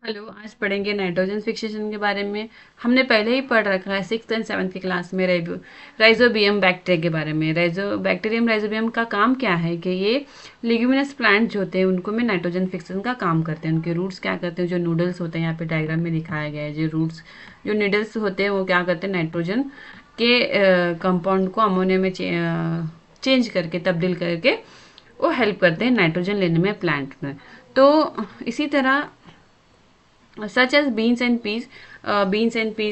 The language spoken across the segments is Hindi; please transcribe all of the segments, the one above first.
हेलो, आज पढ़ेंगे नाइट्रोजन फिक्सेशन के बारे में। हमने पहले ही पढ़ रखा है 6th एंड 7th की क्लास में राइजोबियम बैक्टीरिया के बारे में। राइजोबियम का काम क्या है कि ये लिग्यूमिनस प्लांट जो होते हैं उनको में नाइट्रोजन फिक्सेशन का काम करते हैं। उनके रूट्स क्या करते हैं, जो नूडल्स होते हैं यहाँ पे डायग्राम में दिखाया गया है, जो रूट्स जो नीडल्स होते हैं वो क्या करते हैं, नाइट्रोजन के कंपाउंड को अमोनिया में चेंज करके, तब्दील करके वो हेल्प करते हैं नाइट्रोजन लेने में प्लांट में। तो इसी तरह such as beans and peas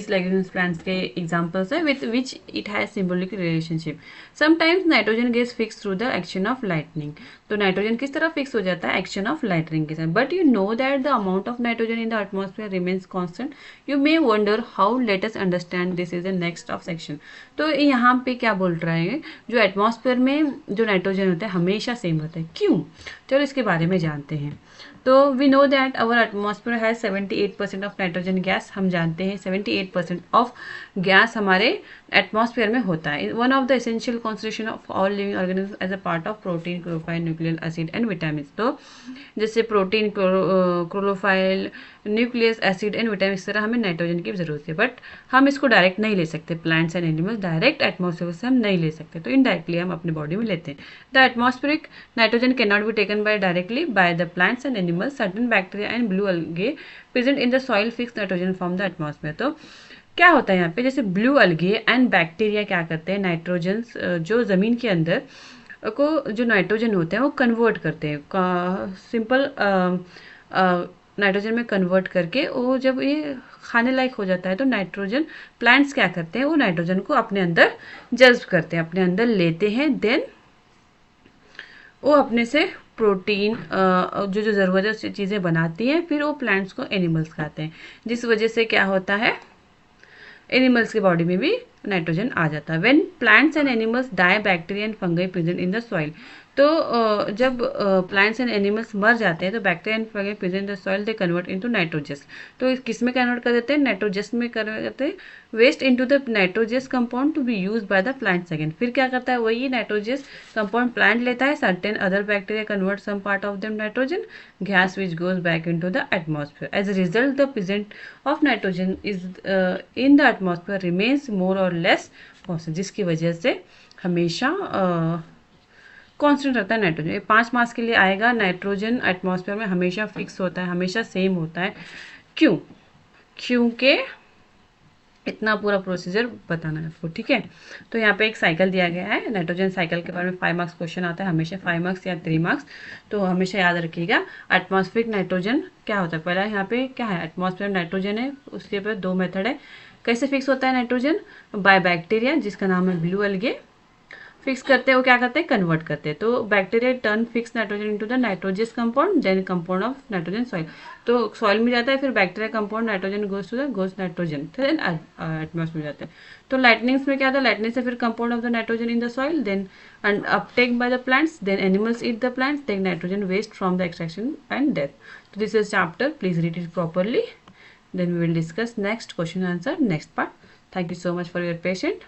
leguminous plants के examples है with which it has symbolic relationship. Sometimes nitrogen gets fixed through the action of lightning. तो नाइट्रोजन किस तरह फिक्स हो जाता है, एक्शन ऑफ lightning के साथ. But you know that the amount of nitrogen in the atmosphere remains constant. You may wonder how. Let us understand this is the next of section. तो यहाँ पे क्या बोल रहा है, जो एटमॉस्फेयर में जो नाइट्रोजन होता है हमेशा सेम होता है, क्यों? चलो इसके बारे में जानते हैं। तो we know that our atmosphere has 78% of nitrogen gas. हम जानते हैं 78% ऑफ गैस हमारे एटमॉस्फेयर में होता है। One of the essential concentration of all living organism as a part of protein, chlorophyll, nuclear acid and vitamin. तो जैसे protein, chlorophyll, nucleus acid and vitamin, इस तरह हमें नाइट्रोजन की जरूरत है। बट हम इसको डायरेक्ट नहीं ले सकते, plants and animals direct atmosphere से हम नहीं ले सकते, तो इनडायरेक्टली हम अपने बॉडी में लेते हैं। The atmospheric nitrogen can not be taken by directly by the plants and animals. Certain bacteria and blue algae present in the soil fix nitrogen from the atmosphere. तो क्या होता है यहाँ पे, जैसे ब्लू अलगे एंड बैक्टीरिया क्या करते हैं, नाइट्रोजन जो जमीन के अंदर को जो नाइट्रोजन होते हैं वो कन्वर्ट करते हैं, सिंपल नाइट्रोजन में कन्वर्ट करके वो जब ये खाने लायक हो जाता है तो नाइट्रोजन प्लांट्स क्या करते हैं, वो नाइट्रोजन को अपने अंदर जज्ब करते हैं, अपने अंदर लेते हैं। देन वो अपने से प्रोटीन जो जो ज़रूरत है चीज़ें बनाती हैं, फिर वो प्लांट्स को एनिमल्स खाते हैं, जिस वजह से क्या होता है, एनिमल्स के बॉडी में भी नाइट्रोजन आ जाता है। When plants and animals die, bacteria and fungi present in the soil. तो जब प्लांट्स एंड एनिमल्स मर जाते हैं तो bacteria and fungi present in the soil they convert into nitrogenous. तो किस में कन्वर्ट कर देते हैं, नाइट्रोजस में कन्वर्ट करते हैं, waste into the nitrogenous compound to be use by the plants again. फिर क्या करता है, वही नाइट्रोजस कंपाउंड प्लांट लेता है, certain other bacteria convert some part of them nitrogen gas which goes back into the atmosphere. As a result the present of nitrogen is in the atmosphere remains more or less constant, जिसकी वजह से हमेशा कांस्टेंट रहता है नाइट्रोजन। ये 5 मास के लिए आएगा, नाइट्रोजन एटमॉस्फेयर में हमेशा फिक्स होता है, हमेशा सेम होता है। क्यों? क्योंकि इतना पूरा प्रोसीजर बताना है आपको, ठीक है। तो यहाँ पे एक साइकिल दिया गया है, नाइट्रोजन साइकिल के बारे में 5 मार्क्स क्वेश्चन आता है हमेशा, 5 मार्क्स या 3 मार्क्स, तो हमेशा याद रखिएगा। एटमॉस्फेरिक नाइट्रोजन क्या होता है, पहला यहाँ पे क्या है, एटमॉस्फेयर नाइट्रोजन है, उसके ऊपर 2 मेथड है। कैसे फिक्स होता है नाइट्रोजन, बाय बैक्टीरिया जिसका नाम है ब्लू अलगे, फिक्स करते हैं, वो क्या करते हैं, कन्वर्ट करते हैं। तो bacteria turn fix nitrogen into the nitrogenous compound, then compound of nitrogen soil. तो सॉइल में जाता है, फिर bacteria compound nitrogen goes nitrogen, फिर एटमॉस्फेयर में जाता है। तो लाइटनिंग्स में क्या था, लाइटनिंग से फिर compound of the nitrogen in the soil, then and uptake by the plants, then animals eat the plants, take nitrogen waste from the extraction and death. तो this is chapter, please read it properly, then we will discuss next question answer next part. Thank you so much for your patience.